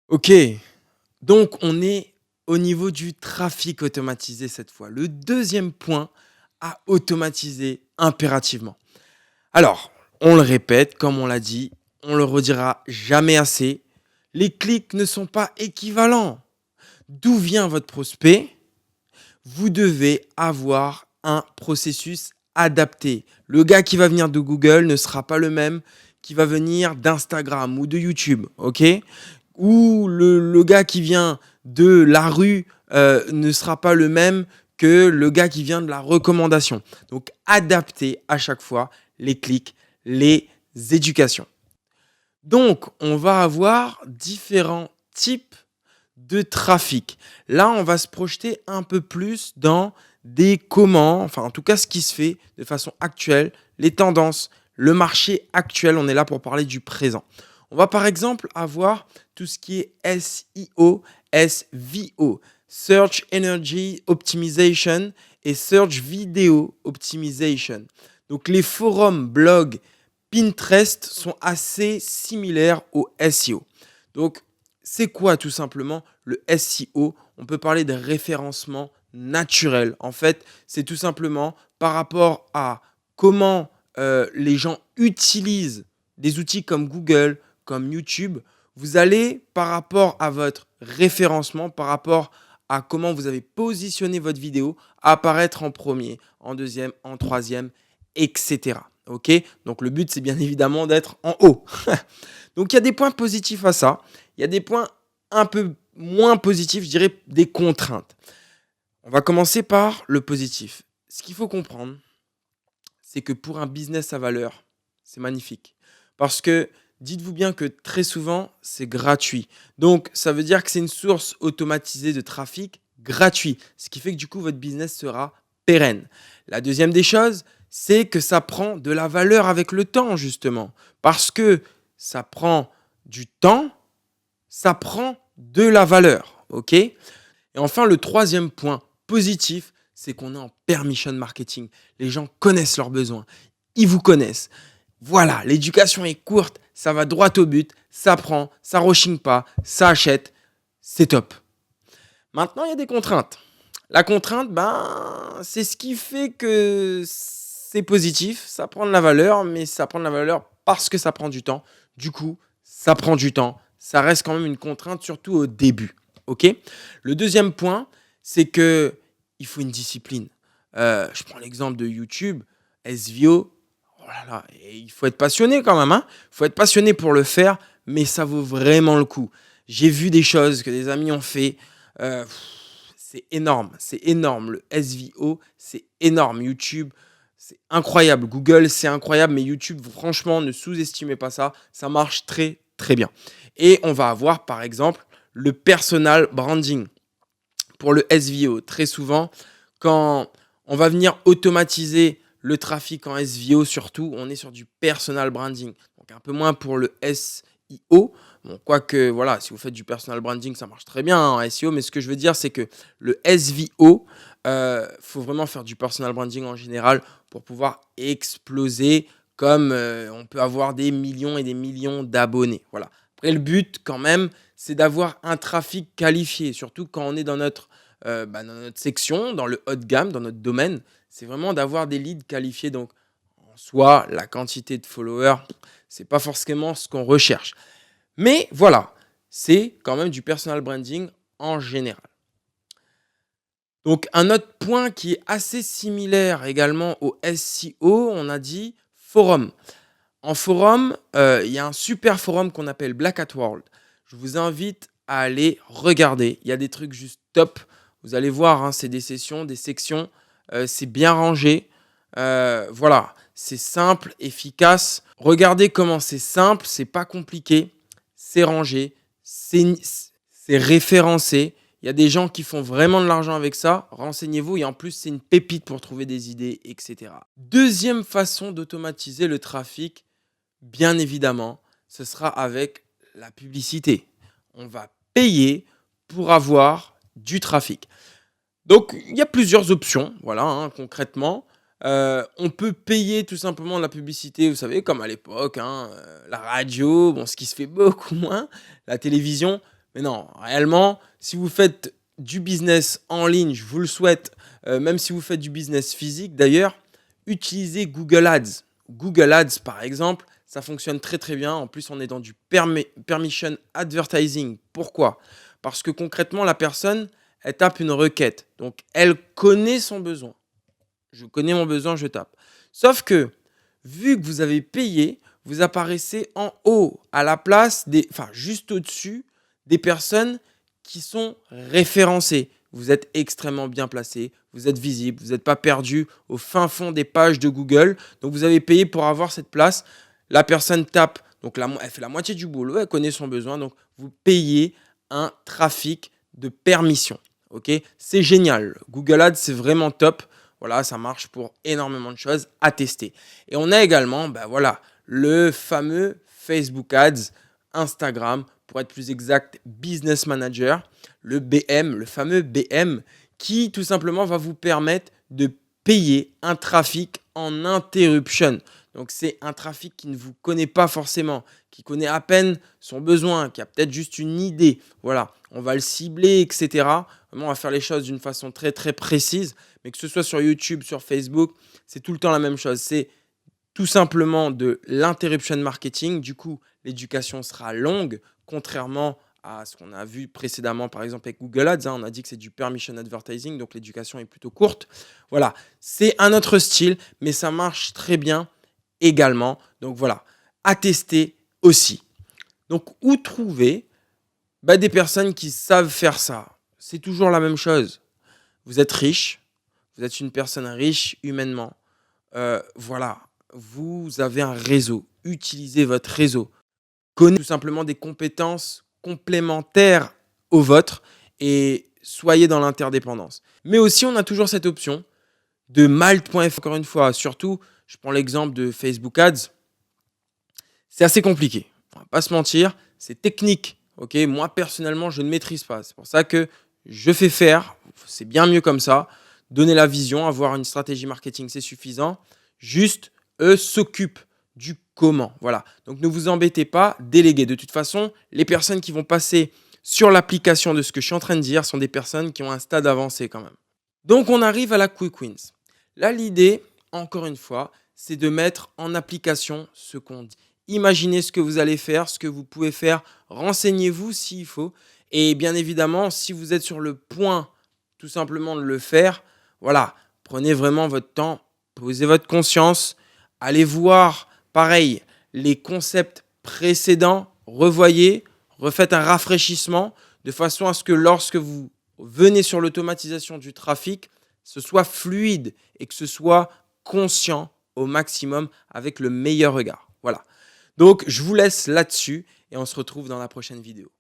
OK, donc on est au niveau du trafic automatisé cette fois. Le deuxième point à automatiser impérativement. Alors, on le répète, comme on l'a dit, on le redira jamais assez, les clics ne sont pas équivalents. D'où vient votre prospect? Vous devez avoir un processus adapté. Le gars qui va venir de Google ne sera pas le même qui va venir d'Instagram ou de YouTube, ok? Ou le gars qui vient de la rue ne sera pas le même que le gars qui vient de la recommandation. Donc, adaptez à chaque fois les clics, les éducations. Donc, on va avoir différents types de trafic. Là, on va se projeter un peu plus dans des comment, enfin en tout cas ce qui se fait de façon actuelle, les tendances, le marché actuel, on est là pour parler du présent. On va par exemple avoir tout ce qui est SEO, SVO, Search Energy Optimization et Search Video Optimization. Donc les forums, blogs, Pinterest sont assez similaires au SEO. Donc c'est quoi tout simplement le SEO? On peut parler de référencement naturel. En fait, c'est tout simplement par rapport à comment les gens utilisent des outils comme Google, comme YouTube. Vous allez, par rapport à votre référencement, par rapport à comment vous avez positionné votre vidéo, apparaître en premier, en deuxième, en troisième, etc. Ok? Donc le but, c'est bien évidemment d'être en haut. Donc il y a des points positifs à ça. Il y a des points un peu moins positifs, je dirais des contraintes. On va commencer par le positif. Ce qu'il faut comprendre, c'est que pour un business à valeur, c'est magnifique. Parce que dites-vous bien que très souvent, c'est gratuit. Donc, ça veut dire que c'est une source automatisée de trafic gratuit. Ce qui fait que du coup, votre business sera pérenne. La deuxième des choses, c'est que ça prend de la valeur avec le temps, justement. Parce que ça prend du temps, ça prend de la valeur. OK? Et enfin, le troisième point positif, c'est qu'on est en permission marketing. Les gens connaissent leurs besoins. Ils vous connaissent. Voilà, l'éducation est courte, ça va droit au but, ça prend, ça rechigne pas, ça achète, c'est top. Maintenant, il y a des contraintes. La contrainte, ben, c'est ce qui fait que c'est positif, ça prend de la valeur, mais ça prend de la valeur parce que ça prend du temps. Du coup, ça prend du temps. Ça reste quand même une contrainte, surtout au début. Ok? Le deuxième point, c'est que il faut une discipline. Je prends l'exemple de YouTube, SVO. Oh là là, et il faut être passionné quand même. Hein, il faut être passionné pour le faire, mais ça vaut vraiment le coup. J'ai vu des choses que des amis ont fait. euh, c'est énorme, c'est énorme. Le SVO, c'est énorme. YouTube, c'est incroyable. Google, c'est incroyable. Mais YouTube, franchement, ne sous-estimez pas ça. Ça marche très, très bien. Et on va avoir, par exemple, le personal branding. Pour le SVO, très souvent, quand on va venir automatiser le trafic en SVO, surtout, on est sur du personal branding. Donc un peu moins pour le SEO. Bon, quoique, voilà, si vous faites du personal branding, ça marche très bien en SEO. Mais ce que je veux dire, c'est que le SVO, faut vraiment faire du personal branding en général pour pouvoir exploser comme on peut avoir des millions et des millions d'abonnés. Voilà. Après, le but, quand même, c'est d'avoir un trafic qualifié, surtout quand on est dans notre section, dans le haut de gamme, dans notre domaine. C'est vraiment d'avoir des leads qualifiés. Donc, en soi, la quantité de followers, c'est pas forcément ce qu'on recherche. Mais voilà, c'est quand même du personal branding en général. Donc, un autre point qui est assez similaire également au SEO, on a dit forum. En forum, il y a un super forum qu'on appelle Black Hat World. Je vous invite à aller regarder. Il y a des trucs juste top. Vous allez voir, hein, c'est des sessions, des sections. C'est bien rangé. Voilà, c'est simple, efficace. Regardez comment c'est simple, c'est pas compliqué. C'est rangé, c'est référencé. Il y a des gens qui font vraiment de l'argent avec ça. Renseignez-vous et en plus, c'est une pépite pour trouver des idées, etc. Deuxième façon d'automatiser le trafic, bien évidemment, ce sera avec la publicité. On va payer pour avoir du trafic. Donc, il y a plusieurs options, voilà, hein, concrètement. On peut payer tout simplement la publicité, vous savez, comme à l'époque, hein, la radio, bon, ce qui se fait beaucoup moins, la télévision. Mais non, réellement, si vous faites du business en ligne, je vous le souhaite, même si vous faites du business physique d'ailleurs, utilisez Google Ads. Google Ads, par exemple, ça fonctionne très très bien. En plus, on est dans du permission advertising. Pourquoi? Parce que concrètement, la personne, elle tape une requête. Donc, elle connaît son besoin. Je connais mon besoin, je tape. Sauf que, vu que vous avez payé, vous apparaissez en haut, à la place enfin, juste au-dessus des personnes qui sont référencées. Vous êtes extrêmement bien placé, vous êtes visible, vous n'êtes pas perdu au fin fond des pages de Google. Donc, vous avez payé pour avoir cette place. La personne tape, donc elle fait la moitié du boulot, elle connaît son besoin. Donc, vous payez un trafic de permission. Ok, c'est génial. Google Ads, c'est vraiment top. Voilà, ça marche pour énormément de choses à tester. Et on a également, voilà, le fameux Facebook Ads, Instagram, pour être plus exact, Business Manager, le BM, le fameux BM, qui tout simplement va vous permettre de payer un trafic en interruption. Donc, c'est un trafic qui ne vous connaît pas forcément, qui connaît à peine son besoin, qui a peut-être juste une idée. Voilà, on va le cibler, etc. Vraiment, on va faire les choses d'une façon très, très précise. Mais que ce soit sur YouTube, sur Facebook, c'est tout le temps la même chose. C'est tout simplement de l'interruption marketing. Du coup, l'éducation sera longue, contrairement à ce qu'on a vu précédemment, par exemple avec Google Ads. On a dit que c'est du permission advertising, donc l'éducation est plutôt courte. Voilà, c'est un autre style, mais ça marche très bien également. Donc voilà, à tester aussi. Donc, où trouver des personnes qui savent faire ça? C'est toujours la même chose. Vous êtes riche, vous êtes une personne riche humainement. Voilà, vous avez un réseau. Utilisez votre réseau. Connaissez tout simplement des compétences complémentaires aux vôtres et soyez dans l'interdépendance. Mais aussi, on a toujours cette option de Malte.fr. Encore une fois, surtout, je prends l'exemple de Facebook Ads. C'est assez compliqué. On va pas se mentir, c'est technique. Ok, moi personnellement, je ne maîtrise pas. C'est pour ça que je fais faire. C'est bien mieux comme ça. Donner la vision, avoir une stratégie marketing, c'est suffisant. Juste, eux s'occupent du comment. Voilà. Donc ne vous embêtez pas, déléguez. De toute façon, les personnes qui vont passer sur l'application de ce que je suis en train de dire sont des personnes qui ont un stade avancé quand même. Donc on arrive à la quick wins. Là, l'idée, encore une fois, c'est de mettre en application ce qu'on dit. Imaginez ce que vous allez faire, ce que vous pouvez faire. Renseignez-vous s'il faut. Et bien évidemment, si vous êtes sur le point tout simplement de le faire, voilà, prenez vraiment votre temps, posez votre conscience, allez voir, pareil, les concepts précédents, revoyez, refaites un rafraîchissement de façon à ce que lorsque vous venez sur l'automatisation du trafic, ce soit fluide et que ce soit conscient au maximum avec le meilleur regard. Voilà. Donc, je vous laisse là-dessus et on se retrouve dans la prochaine vidéo.